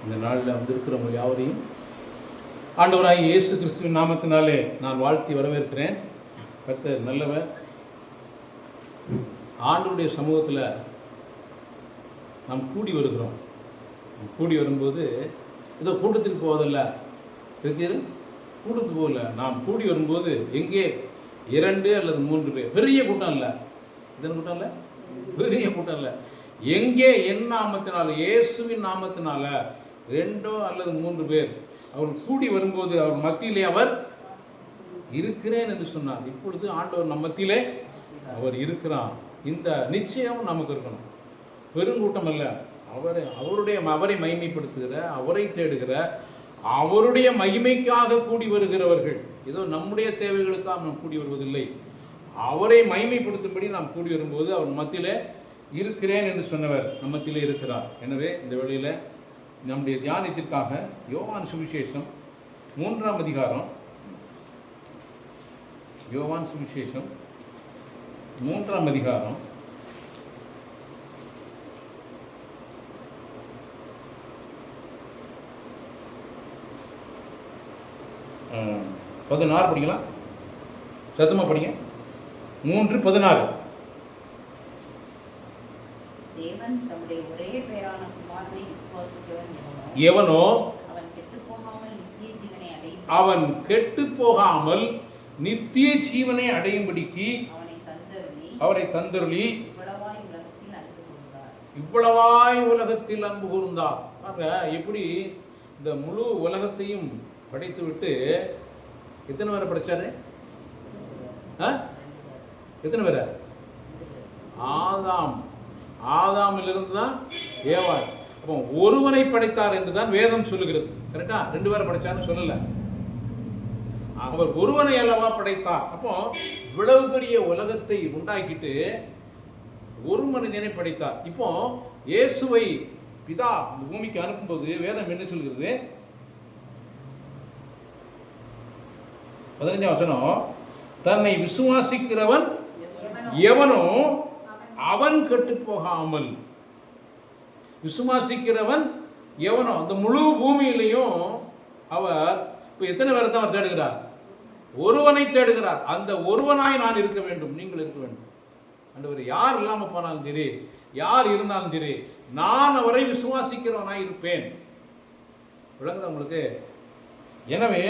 இந்த நாளில் வந்திருக்கிறவங்க யாவரையும் ஆண்டவராகிய இயேசு கிறிஸ்துவின் நாமத்தினாலே நான் வாழ்த்தி வரவேற்கிறேன். கர்த்தர் நல்லவர். ஆண்டவருடைய சமூகத்தில் நாம் கூடி வருகிறோம். கூடி வரும்போது ஏதோ கூட்டத்துக்கு போவதில்லை, இருக்குது கூட்டத்துக்கு போகல. நாம் கூடி வரும்போது எங்கே 2 அல்லது 3 பேர், பெரிய கூட்டம் இல்லை, இதன் கூட்டம் இல்லை, பெரிய கூட்டம் இல்லை, எங்கே என் நாமத்தினால, இயேசுவின் நாமத்தினால 2 அல்லது 3 பேர் அவர் கூடி வரும்போது அவர் மத்தியிலே அவர் இருக்கிறேன் என்று சொன்னார். இப்பொழுது ஆண்டவர் நம் மத்தியிலே அவர் இருக்கிறார். இந்த நிச்சயம் நமக்கு இருக்கணும். பெருங்கூட்டம் அல்ல, அவரை மகிமைப்படுத்துகிற, அவரை தேடுகிற, அவருடைய மகிமைக்காக கூடி வருகிறவர்கள். ஏதோ நம்முடைய தேவைகளுக்காக நாம் கூடி வருவதில்லை, அவரை மகிமைப்படுத்தும்படி நாம் கூடி வரும்போது அவர் மத்தியிலே இருக்கிறேன் என்று சொன்னவர் நம் மத்தியிலே இருக்கிறார். எனவே இந்த வேளையில் நம்முடைய தியானத்திற்காக யோவான் சுவிசேஷம் 3ஆம் அதிகாரம், யோவான் சுவிசேஷம் 3ஆம் அதிகாரம் 16 படிக்கலாம், சத்தமாக படிங்க. 3:16. தேவன் தம்முடைய ஒரே பேரான குமாரனை விசுவாசிக்கிறவன் எவனோ அவன் கெட்டுப் போகாமல் நித்திய ஜீவனை அடையும்படிக்கு அவரை தந்தருளி இவ்வளவாய் உலகத்தில் அன்பு கூர்ந்தார். எப்படி இந்த முழு உலகத்தையும் படைத்து விட்டு எத்தனை பேரை படைச்சாரு? எத்தனை பேரை? ஆதாமிலிருந்து தான் ஏவாள். அப்போ ஒருவனை படைத்தார் என்று தான் வேதம் சொல்லுகிறது. கரெக்டா? 2 பேரை படைச்சார்னு சொல்லல, அவர் ஒருவனை அல்லவா படைத்தார். அப்போ இவ்வளவு பெரிய உலகத்தை உண்டாக்கிட்டு ஒரு மனிதனை படைத்தார். இப்போ இயேசுவை பிதா இந்த பூமிக்கு அனுப்பும்போது வேதம் என்ன சொல்கிறது? 15ஆம் வசனம், தன்னை விசுவாசிக்கிறவன் எவனோ அவன் கெட்டு போகாமல். விசுவாசிக்கிறவன் எவனோ, அந்த முழு பூமியிலையும் அவர் இப்போ எத்தனை பேரை தான் அவர் தேடுகிறார்? ஒருவனை தேடுகிறார். அந்த ஒருவனாய் நான் இருக்க வேண்டும், நீங்கள் இருக்க வேண்டும். ஆண்டவர் யார் இல்லாமல் போனாலும் சரி, யார் இருந்தாலும் சரி, நான் அவரை விசுவாசிக்கிறவனாய் இருப்பேன். விளங்குதா உங்களுக்கு? எனவே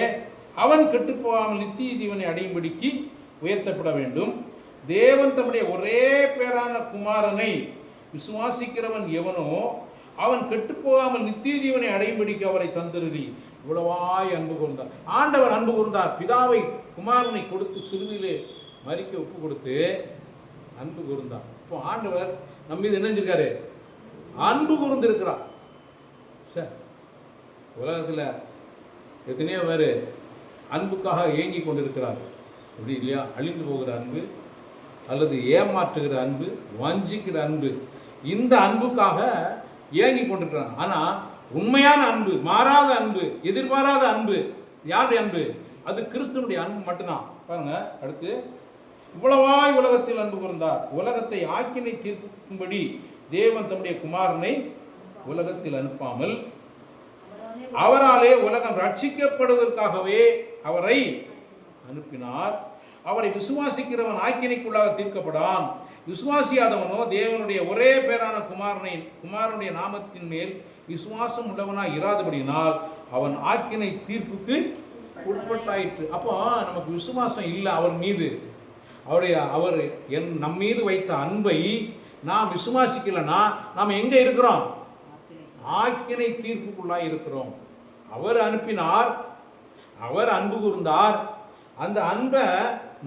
அவன் கெட்டு போகாமல் நித்திய ஜீவனை அடையும்படிக்கு உயர்த்தப்பட வேண்டும். தேவன் தம்முடைய ஒரே பேரான குமாரனை விசுவாசிக்கிறவன் எவனோ அவன் கெட்டு போகாமல் நித்திய ஜீவனை அடையும்படிக்கு அவரை தந்தருளி இவ்வளவாய் அன்பு கூர்ந்தார். ஆண்டவர் அன்பு கூர்ந்தார். பிதாவை குமாரனை கொடுத்து சிறுவிலே மறிக்க ஒப்பு கொடுத்து அன்பு கூர்ந்தார். இப்போ ஆண்டவர் நம்ம மீது என்ன செஞ்சிருக்காரு? அன்பு கூர்ந்திருக்கிறார். சார், உலகத்தில் எத்தனையோ பேர் அன்புக்காக ஏங்கி கொண்டிருக்கிறார். அப்படி இல்லையா? அழிந்து போகிற அன்பு, அல்லது ஏமாற்றுகிற அன்பு, வஞ்சிக்கிற அன்பு, இந்த அன்புக்காக ஏங்கி கொண்டிருக்கிறாங்க. ஆனால் உண்மையான அன்பு, மாறாத அன்பு, எதிர்பாராத அன்பு யாருடைய அன்பு? அது கிறிஸ்துவனுடைய அன்பு மட்டும்தான். பாருங்க, அடுத்து இவ்வளவாய் உலகத்தில் அன்பு கூர்ந்தார், உலகத்தை ஆக்கினை தீர்க்கும்படி தேவன் தம்முடைய குமாரனை உலகத்தில் அனுப்பாமல் அவராலே உலகம் ரட்சிக்கப்படுவதற்காகவே அவரை அனுப்பினார். அவரை விசுவாசிக்கிறவன் ஆக்கினைக்குள்ளாக தீர்க்கப்படான், விசுவாசியாதவனோ தேவனுடைய ஒரே பேரான குமாரனுடைய நாமத்தின் மேல் விசுவாசம் உள்ளவனாய் இராதபடியினால் அவன் ஆக்கினை தீர்ப்புக்கு உட்பட்டாயிற்று. அப்போ நமக்கு விசுவாசம் இல்லை அவர் மீது. அவர் நம் மீது வைத்த அன்பை நாம் விசுவாசிக்கலன்னா நாம் எங்கே இருக்கிறோம்? ஆக்கினை தீர்ப்புக்குள்ளாய் இருக்கிறோம். அவர் அனுப்பினார், அவர் அன்பு கூர்ந்தார். அந்த அன்பை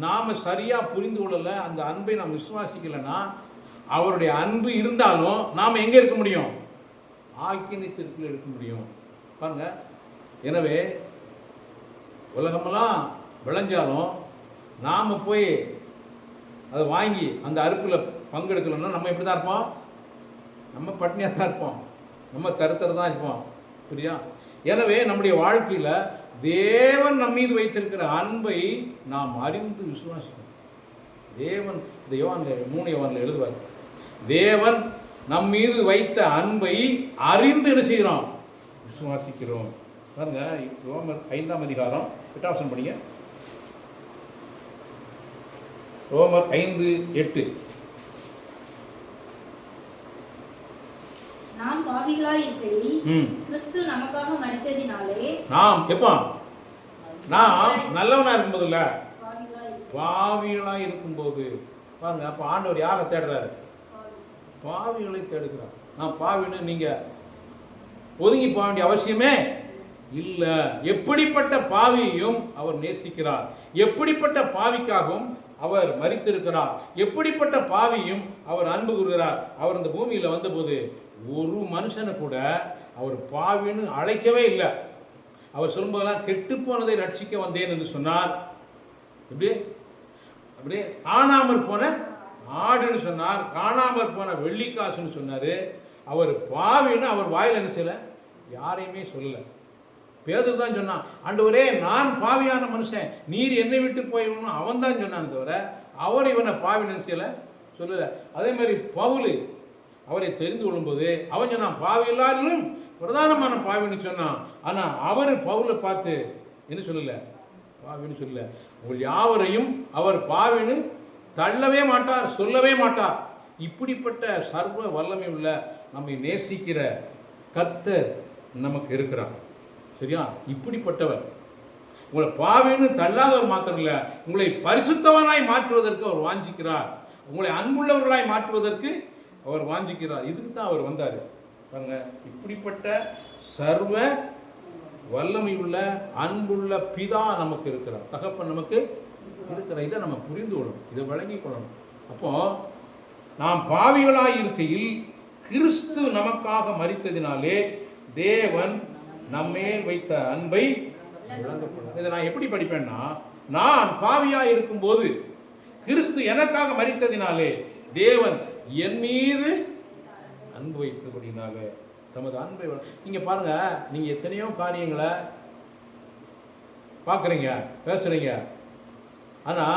நாம் சரியாக புரிந்து கொள்ளலை, அந்த அன்பை நாம் விசுவாசிக்கலைன்னா அவருடைய அன்பு இருந்தாலும் நாம் எங்கே இருக்க முடியும்? ஆக்கினை தீர்ப்பில் இருக்க முடியும். பாருங்க, எனவே உலகமெல்லாம் விளைஞ்சாலும் நாம் போய் அதை வாங்கி அந்த அறுப்பில் பங்கெடுக்கலன்னா நம்ம எப்படி தான் இருப்போம்? நம்ம பட்னியாக தான் இருப்போம், நம்ம தருத்தர் தான் இருப்போம். புரியா? எனவே நம்முடைய வாழ்க்கையில் தேவன் நம் மீது வைத்திருக்கிற அன்பை நாம் அறிந்து விசுவாசிக்கணும். தேவன் இந்த யோவானில் 3 யோவானில் எழுதுவார், தேவன் நம் மீது வைத்த அன்பை அறிந்து என்ன செய்கிறோம்? விசுவாசிக்கிறோம். பாருங்க, ரோமர் 5ஆம் அதிகாரம் 8ஆம் வசனம் படிங்க. ரோமர் 5:8. நாம் பாவிகளாய் இருக்கையில் கிறிஸ்து நமக்காக மரித்ததினாலே நாம் எப்போ நாம் நல்லவனா இருக்கும்போது இல்ல, பாவிகளா இருக்கும்போது. பாருங்க, அப்ப ஆண்டவர் யாரை தேடுறாரு? பாவிகளை தேடுகிறார். நான் பாவின்னு நீங்க ஒதுங்கி போக வேண்டிய அவசியமே இல்ல. எப்படிப்பட்ட பாவியையும் அவர் நேசிக்கிறார். எப்படிப்பட்ட பாவிக்காகவும் அவர் மரித்திருக்கிறார். எப்படிப்பட்ட பாவியும் அவர் அன்பு கூறுகிறார். அவர் இந்த பூமியில வந்தபோது ஒரு மனுஷனை கூட அவர் பாவின்னு அழைக்கவே இல்லை. அவர் சொல்லும்போதெல்லாம் கெட்டு போனதை ரட்சிக்க வந்தேன் என்று சொன்னார். அப்படியே காணாமற் போன ஆடுன்னு சொன்னார். காணாமற் போன வெள்ளிக்காசுன்னு சொன்னார். அவர் பாவின்னு அவர் வாயில் என்ன செய்யல, யாரையுமே சொல்லல. பேதுரு தான் சொன்னான், ஆண்டவரே நான் பாவியான மனுஷன், நீர் என்னை விட்டு போயிடணும் அவன் தான் சொன்னான் தவிர அவர் இவனை பாவின்னு செய்யல சொல்லல. அதே மாதிரி பவுல் அவரை தெரிந்து கொள்ளும்போது அவன் சொன்னான் பாவி எல்லாரிலும் பிரதானமான பாவின்னு சொன்னான். ஆனா அவர் பவுலை பார்த்து என்ன சொல்லல, பாவின்னு சொல்லல. உங்கள் யாவரையும் அவர் பாவின்னு தள்ளவே மாட்டார், சொல்லவே மாட்டார். இப்படிப்பட்ட சர்வ வல்லமை உள்ள நம்மை நேசிக்கிற கர்த்தர் நமக்கு இருக்கிறார். சரியா? இப்படிப்பட்டவர் உங்களை பாவின்னு தள்ளாதவர் மாத்திரம் இல்லை, உங்களை பரிசுத்தவனாய் மாற்றுவதற்கு அவர் வாஞ்சிக்கிறார். உங்களை அன்புள்ளவர்களாய் மாற்றுவதற்கு அவர் வாஞ்சிக்கிறார். இதுக்கு தான் அவர் வந்தார். பாருங்க, இப்படிப்பட்ட சர்வ வல்லமை உள்ள அன்புள்ள பிதா நமக்கு இருக்கிறார். தகப்பன் நமக்கு இருக்கிற இதை நம்ம புரிந்து கொள்ளணும், இதை விளங்கி கொள்ளணும். அப்போ நாம் பாவிகளாய் இருக்கையில் கிறிஸ்து நமக்காக மரித்ததினாலே தேவன் நம்மேல் வைத்த அன்பை விளங்கப்படும். இதை நான் எப்படி படிப்பேன்னா, நான் பாவியாய் இருக்கும்போது கிறிஸ்து எனக்காக மரித்ததினாலே தேவன் என் மீது அன்பு வைத்தபடினால தமது அன்பை. நீங்க பாருங்க, நீங்க எத்தனையோ காரியங்களை பார்க்குறீங்க, பேசுறீங்க. ஆனா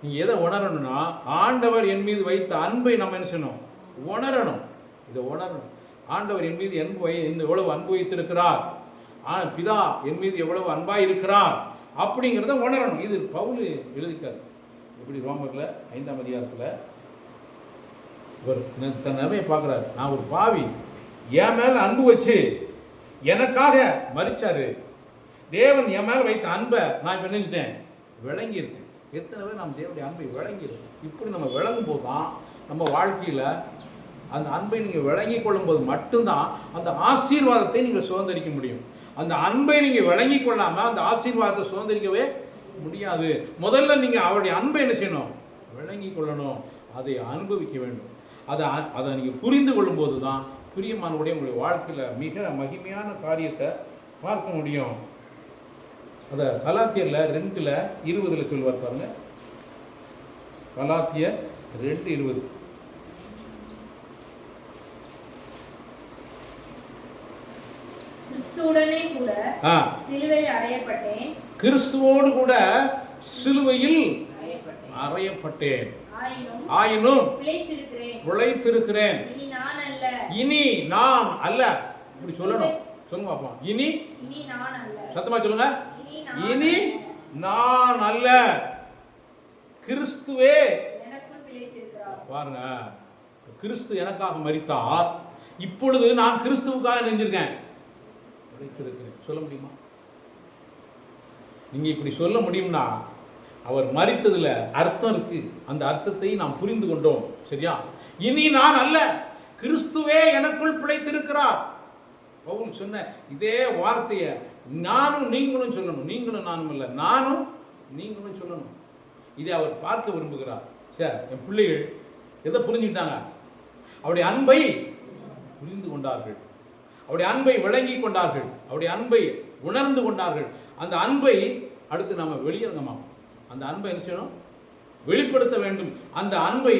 நீங்க எதை உணரணும்னா, ஆண்டவர் என் மீது வைத்த அன்பை நம்ம என்ன செய்யணும், உணரணும். இதை உணரணும். ஆண்டவர் என் மீது எவ்வளவு அன்பு வைத்திருக்கிறார், பிதா என் மீது எவ்வளவு அன்பாய் இருக்கிறார் அப்படிங்கிறத உணரணும். இது பவுல் எழுதிக்காரு. எப்படி ரோமர்ல 5ஆம் அதிகாரத்தில் இவர் தன் நிலைமையை பார்க்குறாரு. நான் ஒரு பாவி, என் மேல அன்பு வச்சு எனக்காக மரிச்சாரு. தேவன் என் மேல வைத்த அன்பை நான் இப்போ நினைச்சிட்டேன், விளங்கியிருக்கேன். எத்தனை பேர் நம்ம தேவனுடைய அன்பை விளங்கியிருக்கோம். இப்படி நம்ம விளங்கும் போது தான் நம்ம வாழ்க்கையில் அந்த அன்பை நீங்கள் விளங்கி கொள்ளும் போது மட்டும்தான் அந்த ஆசீர்வாதத்தை நீங்கள் சுதந்திரிக்க முடியும். அந்த அன்பை நீங்கள் விளங்கி கொள்ளாமல் அந்த ஆசீர்வாதத்தை சுதந்திரிக்கவே முடியாது. முதல்ல நீங்கள் அவருடைய அன்பை என்ன செய்யணும், விளங்கி கொள்ளணும், அதை அனுபவிக்க வேண்டும். அதை நீங்கள் புரிந்து கொள்ளும்போது தான் பிரியமானவருடைய உங்களுடைய வாழ்க்கையில் மிக மகிமையான காரியத்தை பார்க்க முடியும். அதை கலாத்தியரில் 2:20 சொல்லுவார் பாருங்க. கலாத்தியர் 2:20. கிறிஸ்துவோடு கூட சிலுவையில் அறையப்பட்டேன், கிறிஸ்துவோடு கூட சிலுவையில் அறையப்பட்டேன், ஆயினும் பிழைத்திருக்கிறேன். இனி நான் அல்ல. இப்படி சொல்லணும், சொல்லுங்க பாப்போம். இனி நான் அல்ல, சத்தமா சொல்லுங்க. இனி நான் அல்ல, கிறிஸ்துவே எனக்குள் பிழைத்திருக்கிறார். பாருங்க, கிறிஸ்து எனக்காக மரித்தார். இப்பொழுது நான் கிறிஸ்துவுக்காக நெஞ்சிருக்கேன், பிழைத்திருக்கிறேன். சொல்ல முடியுமா? நீங்க இப்படி சொல்ல முடியும்னா அவர் மரித்ததுல அர்த்தம் இருக்கு. அந்த அர்த்தத்தை நாம் புரிந்து கொண்டோம். சரியா? இனி நான் அல்ல, கிறிஸ்துவே எனக்குள் பிழைத்திருக்கிறார். பவுல் சொன்ன இதே வார்த்தையை நானும் நீங்களும் சொல்லணும். நீங்களும் நானும் இல்லை, நானும் நீங்களும் சொல்லணும். இதை அவர் பார்க்க விரும்புகிறார். சார், என் பிள்ளைகள் எதை புரிஞ்சுக்கிட்டாங்க? அவருடைய அன்பை புரிந்து கொண்டார்கள், அவருடைய அன்பை விளங்கி கொண்டார்கள், அவருடைய அன்பை உணர்ந்து கொண்டார்கள். அந்த அன்பை அடுத்து நாம வெளியிறங்கமாம். அந்த அன்பை என்ன செய்யணும், வெளிப்படுத்த வேண்டும். அந்த அன்பை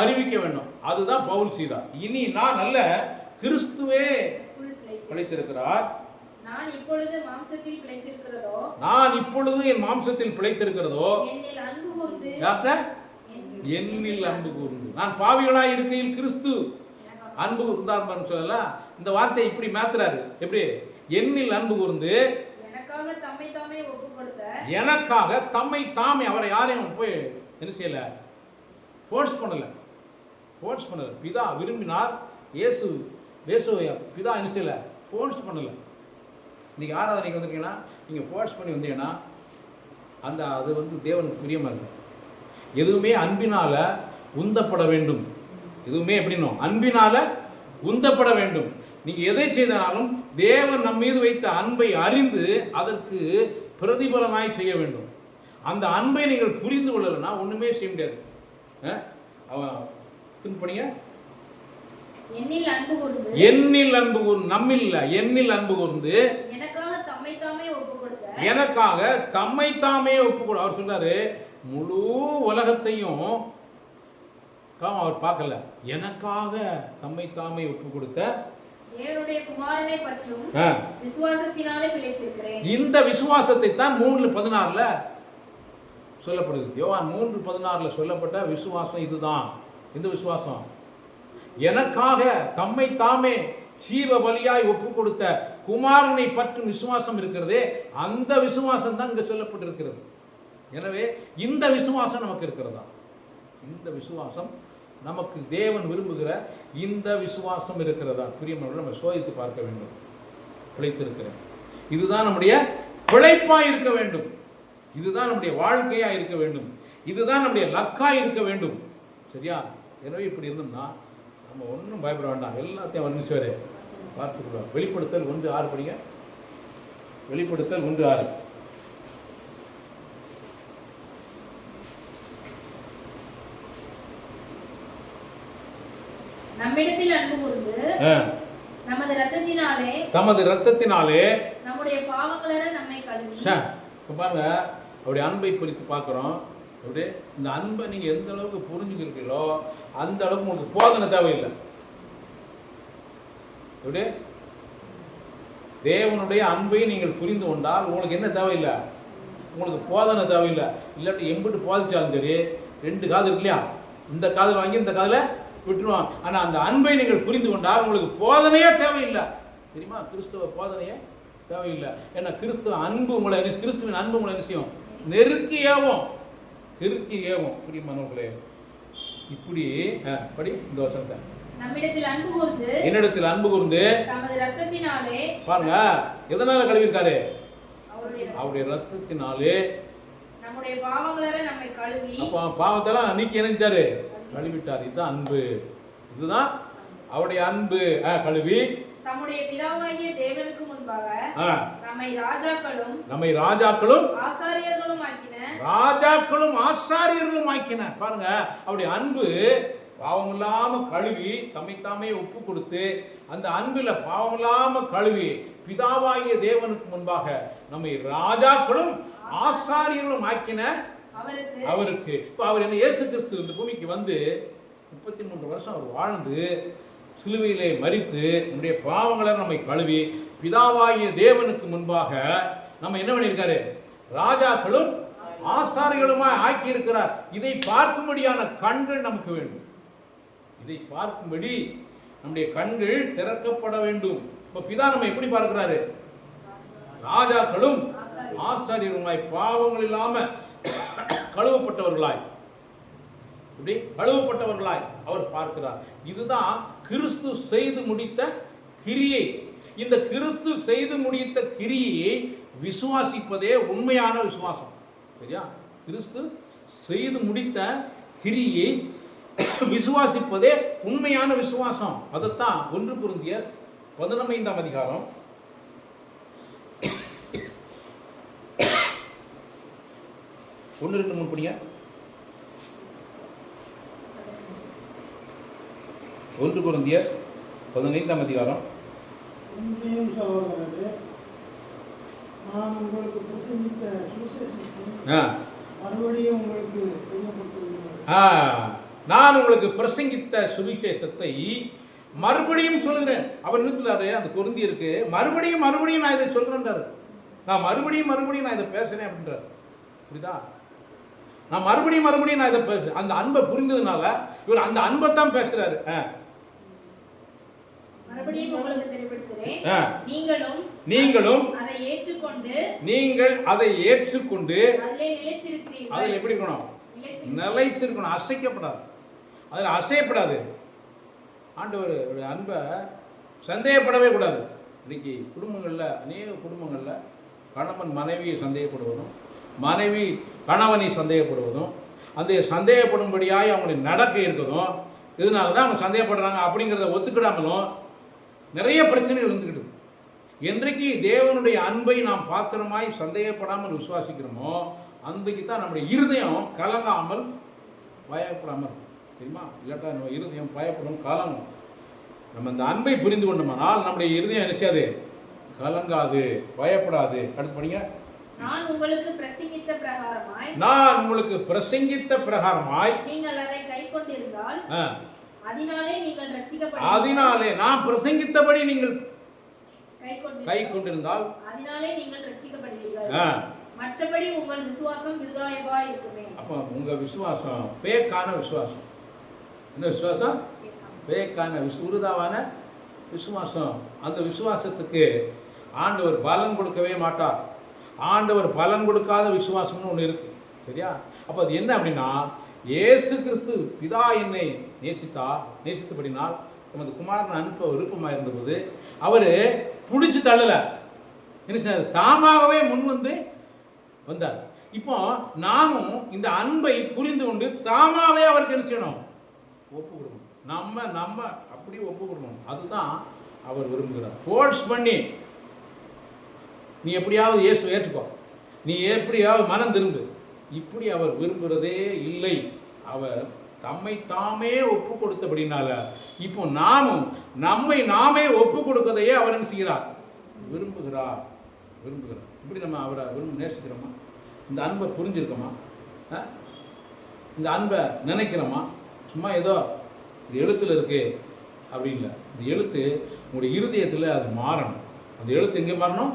அறிவிக்க வேண்டும். அதுதான் பவுல் செய்தார். இனி நான் அல்ல, கிறிஸ்துவே பிழைத்திருக்கிறார். நான் இப்பொழுது என் மாம்சத்தில் பிழைத்திருக்கிறதோ என்னில் அன்பு கூர்ந்து. நான் பாவிகளாய் இருக்கையில் கிறிஸ்து அன்பு கூர்ந்தார் சொல்லல. இந்த வார்த்தையை இப்படி மாத்துறாரு. எப்படி? என்னில் அன்பு கூர்ந்து எனக்காக தம்மை தாமே ஒப்பு கொடுத்த, எனக்காக தம்மை தாமே, அவரை யாரையும் போய் என்ன செய்யல, ஃபோர்ஸ் பண்ணல. பிதா விரும்பினார். இயேசுவை பிதா என்ன செய்யல, ஃபோர்ஸ் பண்ணல. இன்னைக்கு ஆராதனைக்கு வந்திருக்கீங்கன்னா நீங்கள் ஃபோர்ஸ் பண்ணி வந்தீங்கன்னா அது வந்து தேவனுக்கு பிரியமா இருக்கு. எதுவுமே அன்பினால உந்தப்பட வேண்டும். எதுவுமே எப்படின்னும் அன்பினால உந்தப்பட வேண்டும். நீங்கள் எதை செய்தாலும் தேவன் நம் மீது வைத்த அன்பை அறிந்து அதற்கு பிரதிபலனாய் செய்ய வேண்டும். அந்த அன்பை நீங்கள் புரிந்து கொள்ளலைன்னா ஒன்றுமே செய்ய முடியாது. அவன் திருப்பணிங்க, என்னில் அன்பு கூர்ந்து, என்னில் அன்பு கூர்ந்து, நம்மில்ல, என்னில் அன்பு கூர்ந்து எனக்காக தம்மை தாமே ஒப்பு கொடுத்த, எனக்காக தம்மை தாமே ஒப்பு கொடு. அவர் சொன்னாரு, முழு உலகத்தையும் அவர் பார்க்கல, எனக்காக தம்மை தாமே ஒப்பு கொடுத்த தேவனுடைய குமாரனை பற்றும் விசுவாசத்தினாலே பிழைத்திருக்கிறேன். இந்த விசுவாசத்தை தான் 3:16 சொல்லப்படுது. யோவான் 3:16 சொல்லப்பட்ட விசுவாசம் இதுதான். இந்த விசுவாசம் எனக்காக தம்மை தாமே ஜீவ பலியாய் ஒப்பு கொடுத்த குமாரனை பற்றும் விசுவாசம் இருக்கிறதே, அந்த விசுவாசம் தான் இங்க சொல்லப்பட்டிருக்கிறது. எனவே இந்த விசுவாசம் நமக்கு இருக்கிறதா? இந்த விசுவாசம் நமக்கு தேவன் விரும்புகிற இந்த விசுவாசம் இருக்கிறதா? பிரியமானவர்களே, நம்ம சோதித்து பார்க்க வேண்டும். பிழைத்திருக்கிறேன், இதுதான் நம்முடைய பிழைப்பா இருக்க வேண்டும். இதுதான் நம்முடைய வாழ்க்கையா இருக்க வேண்டும். இதுதான் நம்முடைய லக்கா இருக்க வேண்டும். சரியா? எனவே இப்படி இருந்தோம்னா நம்ம ஒன்றும் பயப்பட வேண்டாம். எல்லாத்தையும் வர்ணிச்சுவாரு பார்த்துக்கலாம். வெளிப்படுத்தல் 1:6 படிங்க. வெளிப்படுத்தல் 1:6. நம்மிடத்தில் அன்பு கூர்ந்து நமது இரத்தத்தினாலே நம்முடைய பாவங்களை நம்மை கழுவி. இப்போ பாருங்க, அவருடைய அன்பை குறித்து பார்க்குறோம். அப்படி இந்த அன்பை நீங்கள் எந்த அளவுக்கு புரிஞ்சுக்கிறீங்களோ அந்த அளவுக்கு உங்களுக்கு போதனை தேவையில்லை. எப்படி? தேவனுடைய அன்பை நீங்கள் புரிந்து கொண்டால் உங்களுக்கு என்ன தேவையில்லை? உங்களுக்கு போதனை தேவையில்லை. இல்லாட்டி எம்பிட்டு போதிச்சாலும் சரி, 2 காது இருக்கு இல்லையா, இந்த காதில் வாங்கி இந்த காதில் விட்டுருவான். ஆனால் அந்த அன்பை நீங்கள் புரிந்து கொண்டால் உங்களுக்கு போதனையே தேவையில்லை. தெரியுமா? கிறிஸ்துவ போதனையே தேவையில்லை. ஏன்னா கிறிஸ்துவ அன்பு உங்களை, கிறிஸ்துவின் அன்பு உங்களை என்ன செய்யும்? நெருக்கி ஏவும். பிரியமானவர்களே, இப்படி படி இந்த வசனத்தை. நம்மிடத்தில் அன்பு கூர்ந்து, என்னிடத்தில் அன்பு கூர்ந்து தமது இரத்தத்தினாலே, பாருங்க எதனால கழுவிருக்காரு? அவருடைய இரத்தத்தினாலே நம்முடைய பாவங்களை நம்மை கழுவி. அப்போ பாவத்தெல்லாம் நீக்கி இணைஞ்சாரு, கழுவிட்டார். இதுதான் அன்பு. இதுதான் அவருடைய அன்பு. கழுவி தம்முடைய பிதாவாகிய தேவனுக்கு முன்பாக நம்மை ராஜாக்களும் ஆசாரியர்களும் ஆக்கின. பாருங்க, அவருடைய அன்பு பாவம் இல்லாம கழுவி தம்மைத்தாமே ஒப்பு கொடுத்து, அந்த அன்புல பாவம் இல்லாம கழுவி பிதாவாகிய தேவனுக்கு முன்பாக நம்மை ராஜாக்களும் ஆசாரியர்களும் ஆக்கின அவருக்கு. இப்போ அவர் என்ன, இயேசு கிறிஸ்து இந்த பூமிக்கு வந்து 33 வருஷம் அவர் வாழ்ந்து சிலுவையிலே மரித்து நம்முடைய பாவங்களை நம்மை கழுவி பிதாவாகிய தேவனுக்கு முன்பாக நம்ம என்ன பண்ணியிருக்காரு? ராஜாக்களும் ஆசாரிகளுமாய் ஆக்கி இருக்கிறார். இதை பார்க்கும்படியான கண்கள் நமக்கு வேண்டும். இதை பார்க்கும்படி நம்முடைய கண்கள் திறக்கப்பட வேண்டும். இப்ப பிதா நம்ம எப்படி பார்க்கிறாரு? ராஜாக்களும் ஆசாரியர்களுமாய், பாவங்கள் இல்லாம கழுவப்பட்டவர்களாய், இப்படி கழுவப்பட்டவர்களாய் அவர் பார்க்கிறார். இதுதான் கிறிஸ்து செய்து முடித்த கிரியை. இந்த கிறிஸ்து செய்து முடித்த கிரியை விசுவாசிப்பதே உண்மையான விசுவாசம். சரியா? கிறிஸ்து செய்து முடித்த கிரியை விசுவாசிப்பதே உண்மையான விசுவாசம். அதைத்தான் 1 கொரிந்தியர் 15ஆம் அதிகாரம் 1-2-3 படிங்க. 1 கொரிந்தியர் 15ஆம் அதிகாரம். சகோதரரே, நான் உங்களுக்கு பிரசங்கித்த சுவிசேஷத்தை மறுபடியும் உங்களுக்கு தெரியப்படுத்துகிறேன். நான் உங்களுக்கு பிரசங்கித்த சுவிசேஷத்தை மறுபடியும் சொல்லுகிறேன். அவர் நிறுத்துறாரு அந்த கொரிந்தியருக்கு, மறுபடியும் நான் இதை சொல்றேன்றாரு. நான் மறுபடியும் நான் இதை பேசுறேன் அப்படின்றார். புரியுதா? நான் மறுபடியும் நான் இதை அந்த அன்பை புரிந்ததுனால இவர் அந்த அன்பை தான் பேசுறாரு. மறுபடியும் உங்களுக்கு தெரியப்படுத்துகிறேன். ஆ. நீங்களும் அதை ஏற்றுக்கொண்டு அதிலே நிலைத்திருக்கிறீர்கள். அதில் எப்படி இருக்கணும்? நிலைத்திருக்கணும், அசைக்கப்படாது, அதில் அசையப்படாது. ஆண்டவருடைய அன்பை சந்தேகப்படவே கூடாது. இன்னைக்கு குடும்பங்களில், அநேக குடும்பங்களில் கணவன் மனைவியை சந்தேகப்படுவதும், மனைவி கணவனை சந்தேகப்படுவதும், அந்த சந்தேகப்படும்படியாக அவங்களுடைய நடக்கை இருக்கிறதும், இதனால தான் அவங்க சந்தேகப்படுறாங்க அப்படிங்கிறத ஒத்துக்கிடாமலும் நிறைய பிரச்சனைகள் இருந்துக்கிட்டு. என்றைக்கு தேவனுடைய அன்பை நாம் பாத்திரமாய் சந்தேகப்படாமல் விசுவாசிக்கிறோமோ, அன்றைக்கு தான் நம்முடைய இருதயம் கலங்காமல் பயப்படாமல், தெரியுமா? இல்லாட்டா நம்ம இருதயம் பயப்படும், கலங்கும். நம்ம இந்த அன்பை புரிந்து கொண்டோம்னால் நம்முடைய இருதயம் நினைச்சாது, கலங்காது, பயப்படாது. அடுத்து படிங்க. நான் உங்களுக்கு பிரசங்கித்த பிரகாரமாய் நீங்கள் அதை கைக்கொண்டிருந்தால் அதனாலே நான் பிரசங்கித்தபடி நீங்கள் கைக்கொண்டிருந்தால் அதனாலே நீங்கள் ரட்சிக்கப்படுவீர்கள். மற்றபடி உங்கள் விசுவாசம் விருதாவாய் இருக்குமே. அப்ப உங்க விசுவாசம் பேக்கான விசுவாசம். என்ன விசுவாசம்? பேக்கான விருதாவான விசுவாசம். அந்த விசுவாசத்துக்கு ஆண்டவர் பலன் கொடுக்கவே மாட்டார். ஆண்டவர் பலன் கொடுக்காத விசுவாசம்னு ஒன்று இருக்கு, சரியா? அப்போ அது என்ன அப்படின்னா, இயேசு கிறிஸ்து பிதா என்னை நேசித்தபடினால் நமது குமாரன் அனுப்ப விருப்பமாக இருந்தபோது அவர் பிடிச்சி தள்ளலை, என்ன செய்ய தாமாகவே முன் வந்தார். இப்போ நாமும் இந்த அன்பை புரிந்து கொண்டு தாமாகவே அவருக்கு என்ன செய்யணும்? ஒப்பு கொடுக்கணும். நம்ம அப்படியே ஒப்பு கொடுக்கணும். அதுதான் அவர் விரும்புகிறார். ஃபோர்ஸ் பண்ணி நீ எப்படியாவது இயேசு ஏற்றுக்கோ, நீ எப்படியாவது மனம் திரும்பு, இப்படி அவர் விரும்புகிறதே இல்லை. அவர் தம்மை தாமே ஒப்பு கொடுத்தபடினால இப்போ நாமும் நம்மை நாமே ஒப்பு கொடுக்கதையே அவர் என்ன செய்கிறார்? விரும்புகிறார். இப்படி நம்ம அவரை நேசிக்கிறோமா? இந்த அன்பை புரிஞ்சிருக்கோமா? இந்த அன்பை நினைக்கிறோமா? சும்மா ஏதோ இது எழுத்தில் இருக்கு அப்படி இல்லை. இந்த எழுத்து உங்களுடைய இருதயத்தில் அது மாறணும். அந்த எழுத்து எங்கே மாறணும்?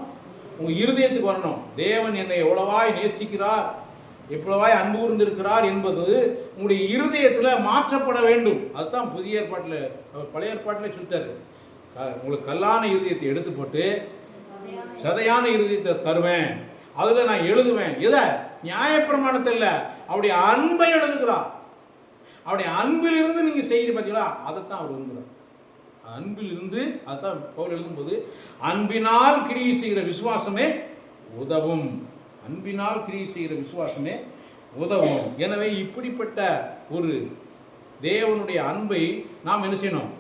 உங்கள் இருதயத்துக்கு வரணும். தேவன் என்னை எவ்வளவாய் நேசிக்கிறார், எவ்வளவாய் அன்பு கூர்ந்திருக்கிறார் என்பது உங்களுடைய இருதயத்தில் மாற்றப்பட வேண்டும். அதுதான் புதிய ஏற்பாட்டில், பழைய ஏற்பாட்டில் சொல்லிட்டாரு, உங்களுக்கு கல்லான இருதயத்தை எடுத்து போட்டு சதையான இருதயத்தை தருவேன், அதில் நான் எழுதுவேன். எதை? நியாயப்பிரமாணத்தை இல்லை, அவருடைய அன்பை எழுதுகிறார். அவருடைய அன்பிலிருந்து நீங்கள் செய்ய பார்த்தீங்களா, அதைத்தான் அவர் விரும்புகிறார். அன்பில் இருந்து, அதுதான் பவுல் எழுதும்போது, அன்பினால் கிரியை செய்கிற விசுவாசமே உதவும். அன்பினால் கிரியை செய்கிற விசுவாசமே உதவும். எனவே இப்படிப்பட்ட ஒரு தேவனுடைய அன்பை நாம் என்ன செய்யணும்?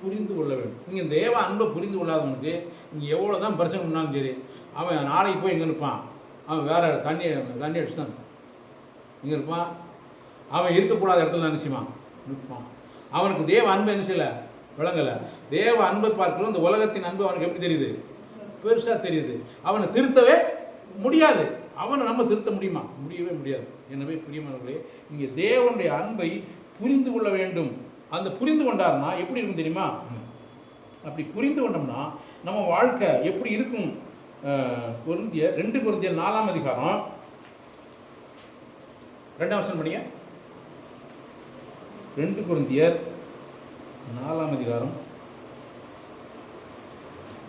புரிந்து கொள்ள வேண்டும். நீங்கள் தேவ அன்பை புரிந்து கொள்ளாதவனுக்கு நீங்கள் எவ்வளோ தான் பிரச்சனை பண்ணாலும் சரி, அவன் நாளைக்கு போய் எங்கே இருப்பான்? அவன் வேற தண்ணி அடிச்சு தான் இங்கே இருப்பான். அவன் இருக்கக்கூடாத இடத்துல நினச்சிவான் நிற்பான். அவனுக்கு தேவ அன்பு என்ன செய்யலை, விளங்கலை. தேவ அன்பை பார்க்கணும். இந்த உலகத்தின் அன்பு அவனுக்கு எப்படி தெரியுது? பெருசாக தெரியுது. அவனை திருத்தவே முடியாது. அவனை நம்ம திருத்த முடியுமா? முடியவே முடியாது. எனவே பிரியமானவர்களே, நீங்கள் தேவனுடைய அன்பை புரிந்து கொள்ள வேண்டும். அந்த புரிந்து கொண்டார்னா எப்படி இருக்கும் தெரியுமா? அப்படி புரிந்து கொண்டோம்னா நம்ம வாழ்க்கை எப்படி இருக்கும்? 2 கொரிந்தியர் 4ஆம் அதிகாரம் 2ஆம் வசனம் படிங்க. 2 கொரிந்தியர் 4ஆம் அதிகாரம்.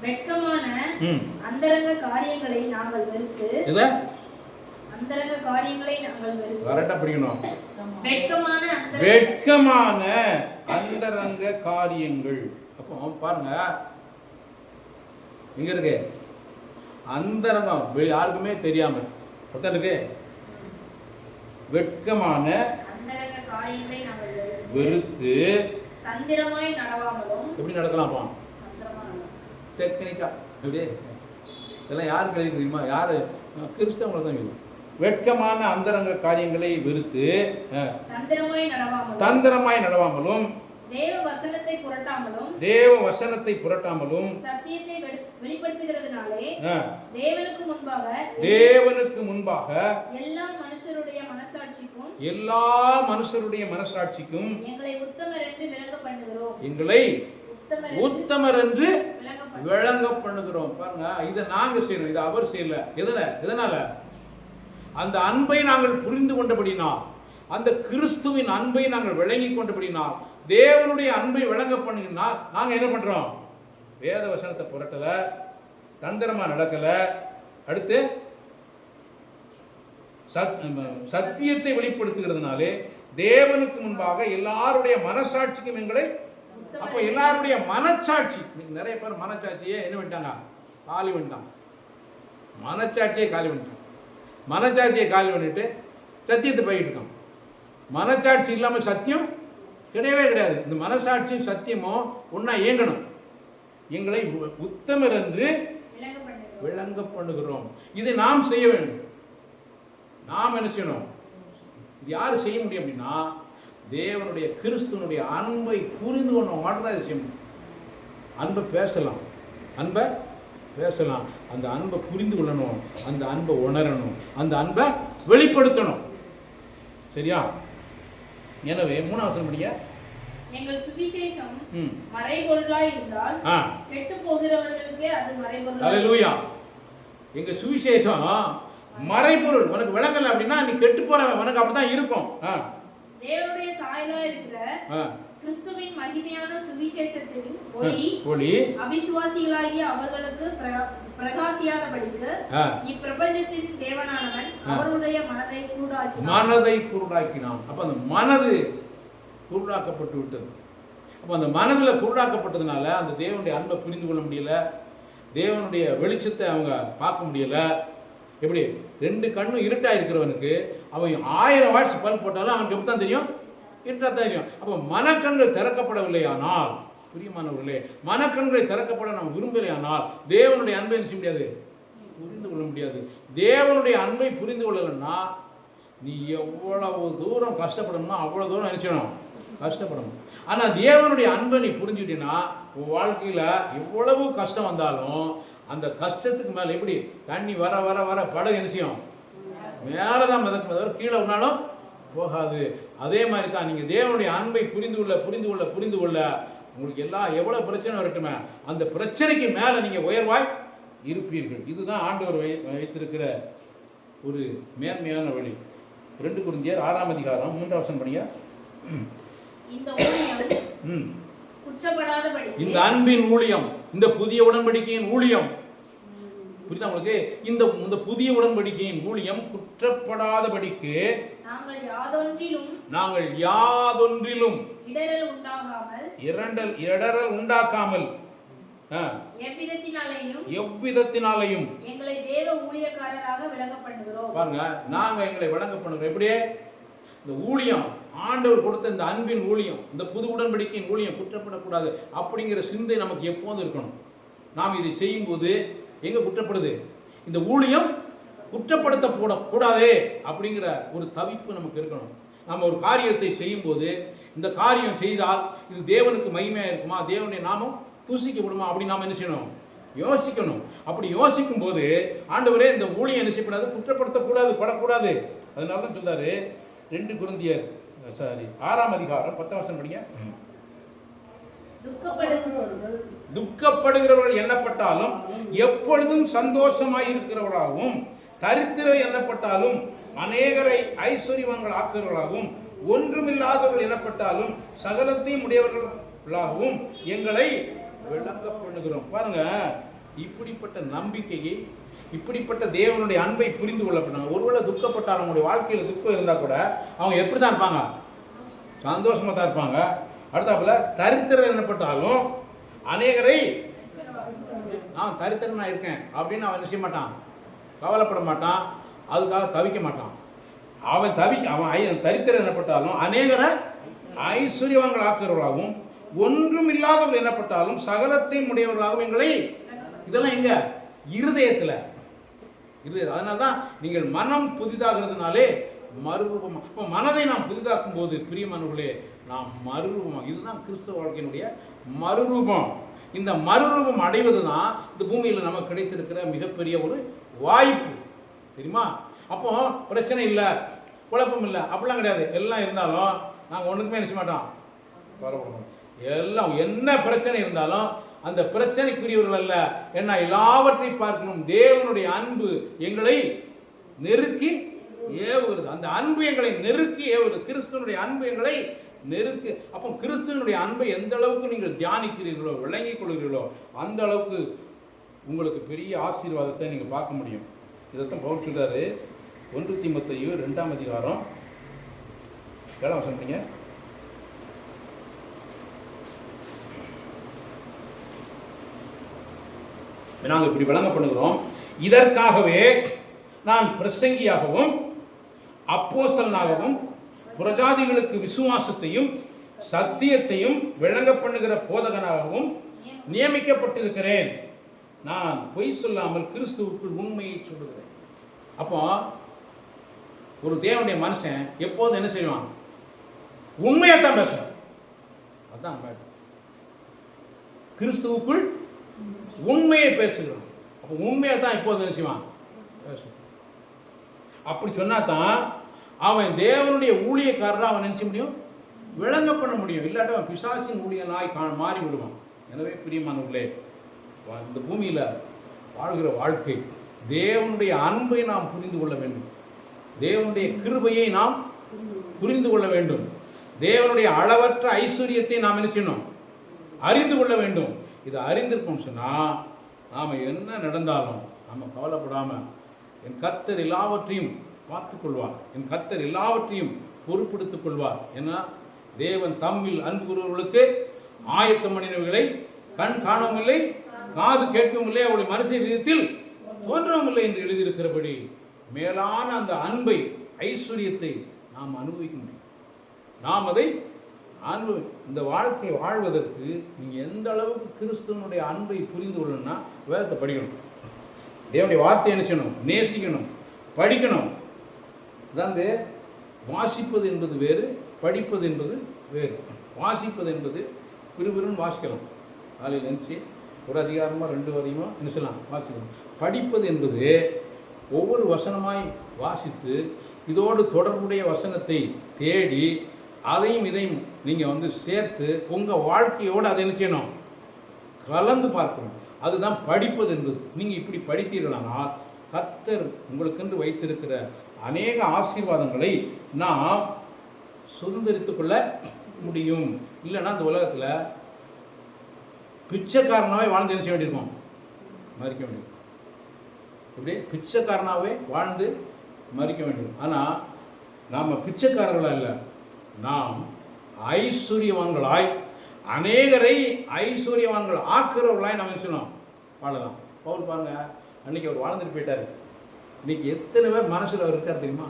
வெட்கமான அந்தரங்க காரியங்களை நாங்கள் வெறுத்து, கரெக்டா படிக்கணும். வெட்கமான அந்தரங்க காரியங்கள். அப்போ பாருங்க, எங்க இருக்கு? அந்தரங்கம் யாருக்குமே தெரியாம இருக்கு. வெட்கமான அந்தரங்க காரியங்களை நாங்கள் வெறுத்து தந்திரமாய் நடவாமலும். எப்படி நடக்கலாமா? டெக்னிக்கா எப்படி? இதெல்லாம் யாருக்கு எழுதி தெரியுமா? யாரு? கிறிஸ்தவங்களை தான் எழுதும். வெட்கமான அந்தரங்க காரியங்களை வெறுத்து தந்திரமாய் நடவாமலும் தேவ வசனத்தை புரட்டாமலும் சத்தியத்தை வெளிப்படுத்துகிறதுனாலே தேவனுக்கு முன்பாக எல்லா மனுஷருடைய மனசாட்சிக்கும் எங்களை உத்தமர் என்று விளங்க பண்ணுகிறோம். பாருங்க, இதை நாங்க செய்யறோம், இதை அவர் செய்யல. எதனால? அந்த அன்பை நாங்கள் புரிந்து கொண்டபடினால், அந்த கிறிஸ்துவின் அன்பை நாங்கள் விளங்கி கொண்டபடினால், தேவனுடைய அன்பை விளங்க பண்ணினா நாங்க என்ன பண்றோம்? வேத வசனத்தை புரட்டலை, தந்திரமாக நடக்கலை. அடுத்து சத்தியத்தை வெளிப்படுத்துகிறதுனாலே தேவனுக்கு முன்பாக எல்லாருடைய மனசாட்சிக்கும் எங்களை, அப்போ எல்லாருடைய மனசாட்சி, நிறைய பேர் மனசாட்சியே என்ன பண்ணிட்டாங்க, காலி பண்ணிட்டாங்க. மனச்சாட்சியை காலி பண்ணிட்டாங்க. மனச்சாட்சியை காலி பண்ணிட்டு சத்தியத்தை போயிட்டு இருக்காங்க. மனச்சாட்சி இல்லாமல் சத்தியம் கிடையவே கிடையாது. இந்த மனசாட்சியும் சத்தியமும் ஒன்றா இயங்கணும். எங்களை உத்தமர் என்று விளங்க பண்ணுகிறோம். இதை நாம் செய்ய வேண்டும். நாம் என்ன செய்யணும்? இது யார் செய்ய முடியும் அப்படின்னா, தேவனுடைய கிறிஸ்துவனுடைய அன்பை புரிந்து கொண்டவங்க மட்டும்தான் இதை செய்ய முடியும். அன்பை பேசலாம், அன்பை பேசலாம், அந்த அன்பை புரிந்து கொள்ளணும், அந்த அன்பை உணரணும், அந்த அன்பை வெளிப்படுத்தணும். சரியா? எனவே 3வது படிங்க. எங்கள் சுவிசேஷம் மறைபொருளாய் இருந்தால் கெட்டு போகிறவர்களுக்கு அது மறைபொருள். அல்லேலூயா. எங்க சுவிசேஷம் மறைபொருள். உனக்கு விளங்கல அப்படின்னா நீ கெட்டு போறவன், உனக்கு அப்படிதான் இருக்கும். தேவனுடைய சாயலா இருக்கிற கிறிஸ்துவின் மகிமையான சுவிசேஷத்தின் ஒளி அவிசுவாசிகளாகிய அவர்களுக்கு பிரகாசியாதபடிக்கு இப்பிரபஞ்சத்தின் தேவனானவன் அவருடைய மனதை குருடாக்கினான். அப்ப அந்த மனது குருடாக்கப்பட்டு விட்டது. அப்போ அந்த மனதில் குருடாக்கப்பட்டதுனால அந்த தேவனுடைய அன்பை புரிந்து கொள்ள முடியல, தேவனுடைய வெளிச்சத்தை அவங்க பார்க்க முடியல. எப்படி 2 கண்ணும் இருட்டாக இருக்கிறவனுக்கு அவன் 1000 வாட்ஸ் பல்ப் போட்டாலும் அவனுக்கு எப்படி தான் தெரியும்? இருட்டாக தான் தெரியும். அப்போ மனக்கண்கள் திறக்கப்படவில்லையானால், பிரியமானவர்களே, மனக்கண்களை திறக்கப்பட நம்ம விரும்பலையானால் தேவனுடைய அன்பை என்ன செய்ய முடியாது? புரிந்து கொள்ள முடியாது. தேவனுடைய அன்பை புரிந்து கொள்ளலைன்னா நீ எவ்வளவு தூரம் கஷ்டப்படணுமோ அவ்வளோ தூரம் நினைச்சணும், கஷ்டப்படணும். ஆனால் தேவனுடைய அன்பை நீ புரிஞ்சுக்கிட்டீங்கன்னா உன் வாழ்க்கையில் எவ்வளவு கஷ்டம் வந்தாலும் அந்த கஷ்டத்துக்கு மேலே எப்படி தண்ணி வர வர வர படகு என்ன செய்யும்? மேலே தான் மிதக்கும், தவிர கீழே ஒன்றாலும் போகாது. அதே மாதிரி தான் நீங்கள் தேவனுடைய அன்பை புரிந்து கொள்ள உங்களுக்கு எவ்வளோ பிரச்சனை வரட்டுமே அந்த பிரச்சனைக்கு மேலே நீங்கள் உயர்வாய் இருப்பீர்கள். இதுதான் ஆண்டவர் வைத்திருக்கிற ஒரு மேன்மையான வழி. 2 கொரிந்தியர் 6ஆம் அதிகாரம் 3ஆம் வசனம் படிங்க. இந்த அன்பின் ஊழியம், இந்த புதிய உடன்படிக்கையின் ஊழியம், புரியுதா உங்களுக்கு? இந்த புதிய உடன்படிக்கையின் ஊழியம் குற்றப்படாதபடிக்கு நாங்கள் யாதொன்றிலும் இடரல் உண்டாக்காமல் எவ்விதத்தினாலையும் எங்களை தேவ ஊழியக்காரராக விளங்க பண்ணுகிறோம். பாருங்க, நாங்க எங்களை விளங்க பண்ணுகிறோம். எப்படியே இந்த ஊழியம், ஆண்டவர் கொடுத்த இந்த அன்பின் ஊழியம், இந்த புது உடன்படிக்கையின் ஊழியம் குற்றப்படக்கூடாது அப்படிங்கிற சிந்தை நமக்கு எப்போதும் இருக்கணும். நாம் இதை செய்யும்போது எங்க குற்றப்படுது? இந்த ஊழியம் குற்றப்படுத்தக்கூடாதே அப்படிங்கிற ஒரு தவிப்பு நமக்கு இருக்கணும். நம்ம ஒரு காரியத்தை செய்யும்போது இந்த காரியம் செய்தால் இது தேவனுக்கு மகிமையாக இருக்குமா, தேவனுடைய நாமம் தூசிக்கப்படுமா அப்படின்னு நாம் என்ன செய்யணும்? யோசிக்கணும். அப்படி யோசிக்கும் போது ஆண்டவரே இந்த ஊழியம் என்ன செய்யக்கூடாது? குற்றப்படுத்தக்கூடாது, படக்கூடாது. அதனால தான் சொல்றாரு 2 கொரிந்தியர் 6ஆம் அதிகாரம் 10ஆம் வசனம் படிங்க. துக்கப்படுகிறவர்கள் எண்ணப்பட்டாலும் எப்பொழுதும் சந்தோஷமாய் இருக்கிறவர்களாகவும், தரித்திரர் எண்ணப்பட்டாலும் அநேகரை ஐஸ்வர்யவான்கள் ஆக்குகிறவர்களாகவும், ஒன்றுமில்லாதவர்கள் எண்ணப்பட்டாலும் சகலத்தையும் உடையவர்களாகவும் எங்களை விளங்க பண்ணுகிறோம். பாருங்க, இப்படிப்பட்ட நம்பிக்கையை, இப்படிப்பட்ட தேவனுடைய அன்பை புரிந்து கொள்ளப்பட்டாங்க. ஒருவேளை துக்கப்பட்டாலும் அவங்களுடைய வாழ்க்கையில் துக்கம் இருந்தால் கூட அவங்க எப்படி தான் இருப்பாங்க? சந்தோஷமாக தான் இருப்பாங்க. அடுத்தாப்புல தரித்திரர் என்னப்பட்டாலும் அநேகரை, நான் தரித்திரனா இருக்கேன் அப்படின்னு அவன் நிச்சய மாட்டான், கவலைப்பட மாட்டான், அதுக்காக தவிக்க மாட்டான். அவன் தரித்திரர் என்னப்பட்டாலும் அநேகரை ஐஸ்வர்யவான்கள் ஆக்குறவர்களாகவும், ஒன்றும் இல்லாதவர்கள் என்னப்பட்டாலும் சகலத்தையும் உடையவர்களாகவும் எங்களை, இதெல்லாம் எங்க இருதயத்தில். அதனால்தான் நீங்கள் மனம் புதிதாகிறதுனாலே மறுரூபமாக, இப்போ மனதை நாம் புதிதாக்கும் போது பிரியமானவர்களே நாம் மறுரூபமாக, இதுதான் கிறிஸ்தவ வாழ்க்கையினுடைய மறுரூபம். இந்த மறுரூபம் அடைவது தான் இந்த பூமியில் நமக்கு கிடைத்திருக்கிற மிகப்பெரிய ஒரு வாய்ப்பு, தெரியுமா? அப்போ பிரச்சனை இல்லை, குழப்பம் இல்லை அப்படிலாம் கிடையாது. எல்லாம் இருந்தாலும் நாங்கள் ஒன்றுக்குமே நினைச்ச மாட்டோம், கவலைப்பட. எல்லாம் என்ன பிரச்சனை இருந்தாலும் அந்த பிரச்சனைக்குரியவர்கள் அல்ல, என்ன எல்லாவற்றை பார்க்கணும் தேவனுடைய அன்பு எங்களை நெருக்கி ஏவுகிறது. அந்த அன்பு எங்களை நெருக்கி ஏவுகிறது. கிறிஸ்துவனுடைய அன்பு எங்களை நெருக்கு. அப்போ கிறிஸ்துவனுடைய அன்பை எந்த அளவுக்கு நீங்கள் தியானிக்கிறீர்களோ, விளங்கிக் கொள்கிறீர்களோ, அந்த அளவுக்கு உங்களுக்கு பெரிய ஆசீர்வாதத்தை நீங்கள் பார்க்க முடியும். இதைத்தான் பவுல் சொல்றாரு 1 தீமோத்தேயு 2ஆம் அதிகாரம் 7ஆம் வசனம் படிங்க. நாங்கள் இப்படி விளங்க பண்ணுகிறோம், இதற்காகவே நான் பிரசங்கியாகவும் அப்போஸ்தலனாகவும் புரஜாதிகளுக்கு விசுவாசத்தையும் சத்தியத்தையும் விளங்க பண்ணுகிற போதகனாகவும் நியமிக்கப்பட்டிருக்கிறேன். நான் பொய் சொல்லாமல் கிறிஸ்துவுக்குள் உண்மையை சொல்லுகிறேன். அப்போ ஒரு தேவனுடைய மனுஷன் எப்போது என்ன செய்வான்? உண்மையைத்தான் பேசுறான். அதான் கிறிஸ்துவுக்குள் உண்மையை பேசுகிறான். அப்போ உண்மையை தான் இப்போது என்ன செய்வான்? பேசுவான். அப்படி சொன்னா தான் அவன் தேவனுடைய ஊழியக்காரராக அவன் நினைச்ச முடியும், விளங்க பண்ண முடியும். இல்லாட்டி அவன் பிசாசின் ஊழியனாய் மாறி விடுவான். எனவே பிரியமானவர்களே, இந்த பூமியில் வாழ்கிற வாழ்க்கை தேவனுடைய அன்பை நாம் புரிந்து கொள்ள வேண்டும். தேவனுடைய கிருபையை நாம் புரிந்து கொள்ள வேண்டும். தேவனுடைய அளவற்ற ஐஸ்வர்யத்தை நாம் என்ன செய்யணும்? அறிந்து கொள்ள வேண்டும். இதை அறிந்திருக்கோம் சொன்னால் நாம் என்ன நடந்தாலும் நாம் கவலைப்படாமல் என் கர்த்தர் எல்லாவற்றையும் பார்த்துக் கொள்வார், என் கர்த்தர் எல்லாவற்றையும் பொறுப்படுத்திக் கொள்வார். ஏன்னா தேவன் தம்மில் அன்பு கூறுவர்களுக்கு ஆயத்தம் பண்ணினவைகளை கண் காணவும் இல்லை, காது கேட்கவும் இல்லை, அவருடைய மனசை விதத்தில் தோன்றவும் இல்லை என்று எழுதியிருக்கிறபடி மேலான அந்த அன்பை, ஐஸ்வர்யத்தை நாம் அனுபவிக்க முடியும். நாம் அதை இந்த வாழ்க்கை வாழ்வதற்கு நீங்கள் எந்த அளவுக்கு கிறிஸ்துவனுடைய அன்பை புரிந்து கொள்ளணும்னா வேதத்தை படிக்கணும். தேவனுடைய வார்த்தை என்ன செய்யணும்? நேசிக்கணும், படிக்கணும். அதாவது வாசிப்பது என்பது வேறு, படிப்பது என்பது வேறு. வாசிப்பது என்பது விறுவிறுன்னு வாசிக்கலாம். காலையில் நினச்சி ஒரு அதிகாரமாக 2 வரையுமா என்ன சொல்லலாம் வாசிக்கணும். படிப்பது என்பது ஒவ்வொரு வசனமாய் வாசித்து இதோடு தொடர்புடைய வசனத்தை தேடி அதையும் இதையும் நீங்கள் சேர்த்து உங்கள் வாழ்க்கையோடு அதை என்ன செய்யணும்? கலந்து பார்க்கணும். அதுதான் படிப்பது என்பது. நீங்கள் இப்படி படித்தீர்களானால் கர்த்தர் உங்களுக்கென்று வைத்திருக்கிற அநேக ஆசீர்வாதங்களை நாம் சுதந்திரித்துக் கொள்ள முடியும். இல்லைன்னா அந்த உலகத்தில் பிச்சைக்காரனாவே வாழ்ந்து என்ன செய்ய வேண்டியிருக்கோம்? மறிக்க வேண்டியிருக்கும். இப்படி பிச்சைக்காரனாகவே வாழ்ந்து மறிக்க வேண்டும். ஆனால் நாம் பிச்சைக்காரர்களாக இல்லை, நாம் ஐஸ்வர்யவான்களாய் அநேகரை ஐஸ்வர்யவான்கள் ஆக்குறவர்களாய் நாம் சொல்லணும் வாழலாம். பவுல் பாருங்க, அன்னைக்கு அவர் வாழ்ந்துட்டு போயிட்டார். இன்னைக்கு எத்தனை பேர் மனசில் அவர் இருக்கார் தெரியுமா?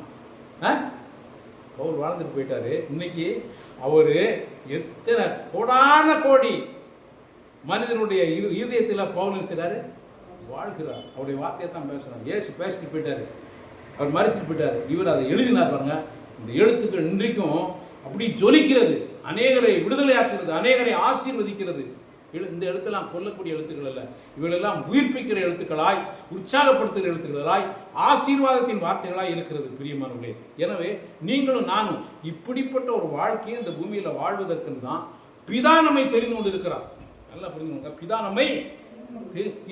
பவுல் வாழ்ந்துட்டு போயிட்டாரு. இன்னைக்கு அவர் எத்தனை கோடான கோடி மனிதனுடைய இதயத்தில் பவுல் செய்கிறாரு, வாழ்கிறார். அவருடைய வார்த்தையை தான் பேசுகிறார். ஏசு பேசிட்டு போயிட்டாரு, அவர் மறிச்சுட்டு போயிட்டார். இவர் அதை எழுதினார் பாருங்க. இந்த எழுத்துக்கள் இன்றைக்கும் அப்படி ஜொலிக்கிறது, அநேகரை விடுதலையாக்குறது, அநேகரை ஆசீர்வதிக்கிறது. இந்த எழுத்தெல்லாம் கொல்லக்கூடிய எழுத்துக்கள் அல்ல, இவர்களெல்லாம் உயிர்ப்பிக்கிற எழுத்துக்களாய், உற்சாகப்படுத்துகிற எழுத்துக்களாய், ஆசீர்வாதத்தின் வார்த்தைகளாய் இருக்கிறது பிரியமானவர்களே. எனவே நீங்களும் நானும் இப்படிப்பட்ட ஒரு வாழ்க்கையை இந்த பூமியில் வாழ்வதற்கு தான் பிதா நம்மை தெரிந்து கொண்டு இருக்கிறார். நல்லா புரிஞ்சுக்கோங்க, பிதா நம்மை,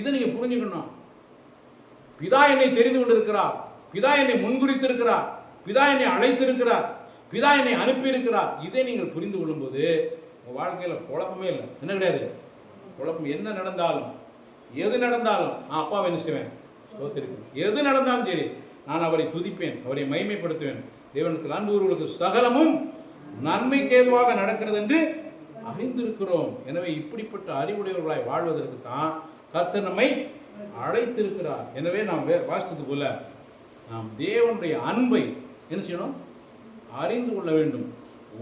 இதை நீங்க புரிஞ்சுக்கணும். பிதா என்னை தெரிந்து கொண்டு இருக்கிறார், பிதா என்னை முன்குறித்திருக்கிறார், பிதா என்னை அழைத்திருக்கிறார், பிதா என்னை அனுப்பி இருக்கிறார். இதை நீங்கள் புரிந்து கொள்ளும் போது உங்கள் வாழ்க்கையில் குழப்பமே இல்லை. என்ன கிடையாது குழப்பம். என்ன நடந்தாலும், எது நடந்தாலும் நான் அப்பாவை என்ன செய்வேன்? ஸ்தோத்திரிப்பேன். எது நடந்தாலும் சரி நான் அவரை துதிப்பேன், அவரை மகிமைப்படுத்துவேன். தேவனுக்கு அன்புகளுக்கு சகலமும் நன்மைக்கு ஏதுவாக நடக்கிறது என்று அறிந்திருக்கிறோம். எனவே இப்படிப்பட்ட அறிவுடையவர்களாய் வாழ்வதற்கு தான் கர்த்தர் நம்மை அழைத்திருக்கிறார். எனவே நாம் வாசித்தது போல நாம் தேவனுடைய அன்பை என்ன செய்யணும்? அறிந்து கொள்ள வேண்டும்,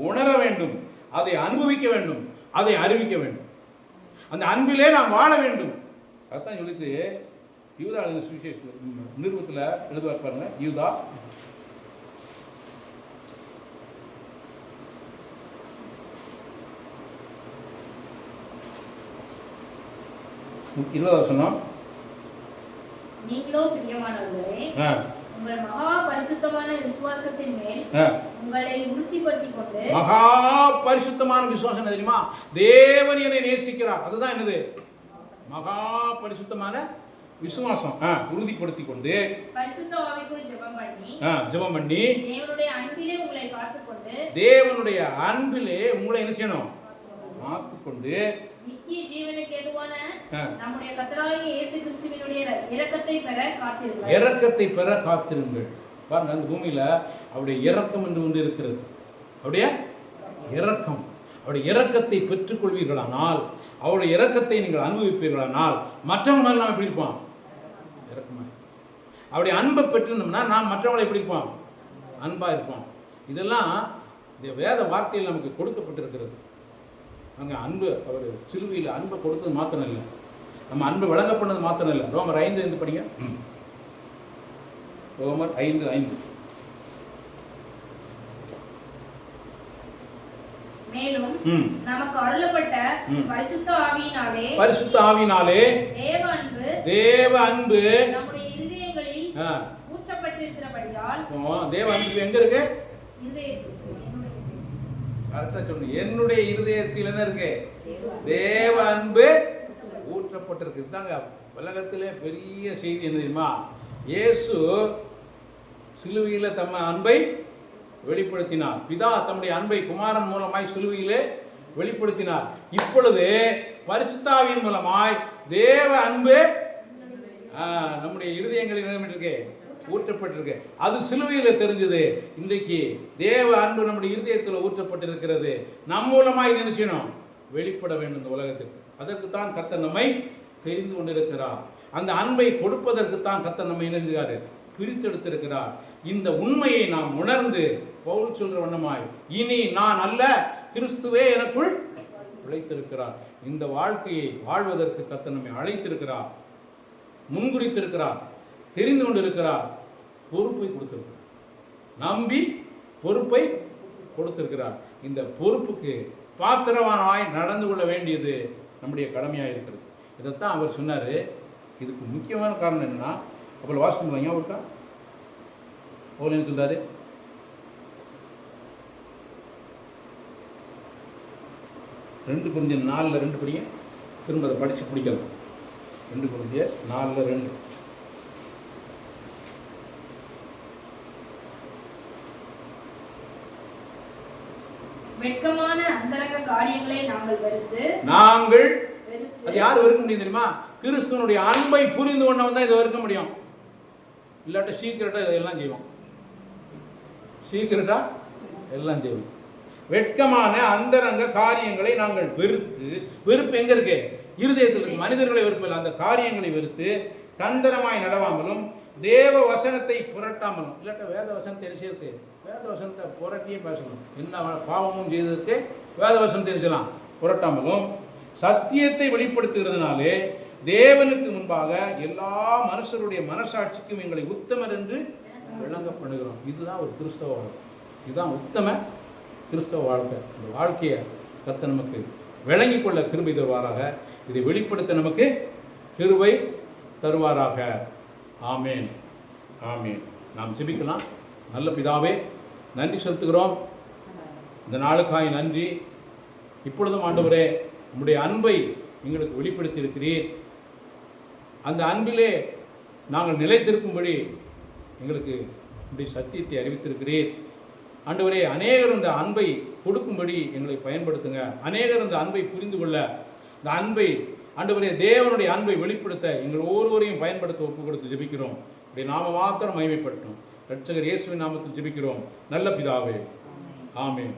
உணர வேண்டும், அதை அனுபவிக்க வேண்டும், அதை அறிவிக்க வேண்டும். அந்த அன்பிலே நாம் வாழ வேண்டும். அதான் சொல்லிட்டு யூதா சுவிசேஷ நிருபத்தில் எழுதுவார் பாருங்க. யூதா 20 வசனம். நீங்களோ பிரியமானவர்களே, உங்கள் மகா பரிசுத்தமான விசுவாசத்தின் மேல் உங்களை உறுதிப்படுத்திக் கொண்டு. மகா பரிசுத்தமான விசுவாசம் தெரியுமா? தேவன் என்னை நேசிக்கிறார். அதுதான் என்னது? மகா பரிசுத்தமான விசுவாசம் உறுதிப்படுத்தி கொண்டு பரிசுத்த ஆவிக்குள் ஜெபம் பண்ணி ஜெபம் பண்ணி தேவனுடைய அன்பிலே உங்களை காத்துக்கொண்டு தேவனுடைய அன்பிலே உங்களை என்ன செய்யணும்? காத்துக்கொண்டு நித்திய ஜீவனுக்கு ஏதுவான நம்முடைய கர்த்தராகிய இயேசு கிறிஸ்துவினுடைய இரக்கத்தை பெற காத்திருங்கள். இரக்கத்தை பெற காத்திருங்கள். பாருங்க, அந்த பூமியில அவருடைய இரக்கம் என்று ஒன்று இருக்கிறது. அவருடைய இரக்கம், அவருடைய இரக்கத்தை பெற்றுக்கொள்வீர்களானால், அவருடைய இரக்கத்தை நீங்கள் அனுபவிப்பீர்களானால் மற்றவங்க மேல நாம் எப்படி இருப்போம்? இரக்கமா. அவருடைய அன்பை பெற்றிருந்தோம்னா நாம் மற்றவங்களை எப்படி இருப்போம்? அன்பா இருப்போம். இதெல்லாம் இந்த வேத வார்த்தையில் நமக்கு கொடுக்கப்பட்டிருக்கிறது. அங்கே அன்பு, அவர் சிலுவையில் அன்பை கொடுத்தது மாத்திரம் இல்லை, நம்ம அன்பை வழங்க பண்ணது மாத்திரம் இல்லை. ரோமர் 5:5 படிங்க. ரோமர் 5:5. மேலும் நமக்கு அருளப்பட்ட பரிசுத்த ஆவியினாலே தேவ அன்பு நம்முடைய இதயங்களில் ஊற்றப்பட்டிருக்கிறபடியால். தேவ அன்பு எங்க இருக்கு? கரெக்டா சொல்லு. என்னுடைய இருதயத்தில் என்ன இருக்கு? தேவ அன்பு ஊற்றப்பட்டிருக்கு. இதுதாங்க உலகத்திலே பெரிய செய்தி. என்ன தெரியுமா? இயேசு சிலுவையில தம்ம அன்பை வெளிப்படுத்தினார். பிதா தம்முடைய அன்பை குமாரன் மூலமாய் சிலுவையிலே வெளிப்படுத்தினார். இப்பொழுது பரிசுத்தாவியின் மூலமாய் தேவ அன்பு நம்முடைய இருதயங்களில் இருக்கு, ஊற்றப்பட்டிருக்கு. அது சிலுவையில் தெரிஞ்சது. இன்றைக்கு தேவ அன்பு நம்முடைய இருதயத்தில் ஊற்றப்பட்டிருக்கிறது. நம் மூலமாக இது என்ன செய்யணும்? வெளிப்பட வேண்டும் இந்த உலகத்திற்கு. அதற்கு தான் கர்த்தர் நம்மை தெரிந்து கொண்டிருக்கிறார். அந்த அன்பை கொடுப்பதற்கு தான் கர்த்தர் நம்மை இணைந்தார், பிரித்தெடுத்திருக்கிறார். இந்த உண்மையை நாம் உணர்ந்து பவுல் சொல்ற வண்ணமாய், இனி நான் அல்ல, கிறிஸ்துவே எனக்குள் உழைத்திருக்கிறார். இந்த வாழ்க்கையை வாழ்வதற்கு கர்த்தர் நம்மை அழைத்திருக்கிறார், முன்குறித்திருக்கிறார், தெரிந்து கொண்டிருக்கிறார், பொறுப்பை கொடுத்திருக்கிறார், நம்பி பொறுப்பை கொடுத்திருக்கிறார். இந்த பொறுப்புக்கு பாத்திரவானாய் நடந்து கொள்ள வேண்டியது நம்முடைய கடமையாக இருக்கிறது. இதைத்தான் அவர் சொன்னார். இதுக்கு முக்கியமான காரணம் என்னன்னா, அப்போ வாசிச்சு இருக்கா போல என்ன சொல்றாரு? 2 கொரிந்தியர் 4:2 படிங்க. திரும்ப அதை படித்து பிடிக்கலாம். 2 கொரிந்தியர் 4:2. வெட்கமான அந்தரங்க காரியங்களை நாங்கள் அது யார் வெறுக்க முடியும் தெரியுமா? கிறிஸ்துவனுடைய அன்பை புரிந்து கொண்டவன் தான் இதை வெறுக்க முடியும். இல்லாட்ட சீக்கிரட்டா இதெல்லாம் செய்வோம், சீக்கிரட்டா எல்லாம் செய்வோம். வெட்கமான அந்தரங்க காரியங்களை நாங்கள் வெறுப்பு எங்க இருக்கு? இருதயத்தில் இருக்கு. மனிதர்களை வெறுப்பில்லை, அந்த காரியங்களை வெறுத்து தந்திரமாய் நடவாமலும் தேவ வசனத்தை புரட்டாமலும். இல்லாட்ட வேத வசனத்தை தெரிஞ்சிருக்கு, வேத வசனத்தை புரட்டியே பேசணும். என்ன பாவமும் செய்ததற்கு வேத வசனத்தை தெரிஞ்சலாம், புரட்டாமலும் சத்தியத்தை வெளிப்படுத்துகிறதுனாலே தேவனுக்கு முன்பாக எல்லா மனுஷருடைய மனசாட்சிக்கும் எங்களை உத்தமர் என்று விளங்கப்படுகிறோம். இதுதான் ஒரு கிறிஸ்தவ வாழ்க்கை. இதுதான் உத்தம கிறிஸ்தவ வாழ்க்கை. இந்த வாழ்க்கையை கர்த்தர் நமக்கு விளங்கி கொள்ள கிருபை தருவாராக. இதை வெளிப்படுத்த நமக்கு கிருபை தருவாராக. ஆமேன், ஆமேன். நாம் ஜெபிக்கலாம். நல்ல பிதாவே, நன்றி செலுத்துகிறோம். இந்த நாளுக்காய் நன்றி. இப்பொழுதும் ஆண்டவரே, உம்முடைய அன்பை எங்களுக்கு வெளிப்படுத்தி இருக்கிறீர். அந்த அன்பிலே நாங்கள் நிலைத்திருக்கும்படி எங்களுக்கு உம்முடைய சத்தியத்தை அறிவித்திருக்கிறீர். ஆண்டவரே, அநேகர் இந்த அன்பை கொடுக்கும்படி எங்களை பயன்படுத்துங்க. அநேகர் இந்த அன்பை புரிந்து கொள்ள, இந்த அன்பை ஆண்டவரே தேவனுடைய அன்பை வெளிப்படுத்த எங்கள் ஒவ்வொருவரையும் பயன்படுத்த ஒப்பு கொடுத்து ஜெபிக்கிறோம். இப்படி நாம மாத்திரம் மகிமைப்பட்டோம். இரட்சகர் இயேசுவின் நாமத்தில் ஜெபிக்கிறோம் நல்ல பிதாவே. ஆமென்.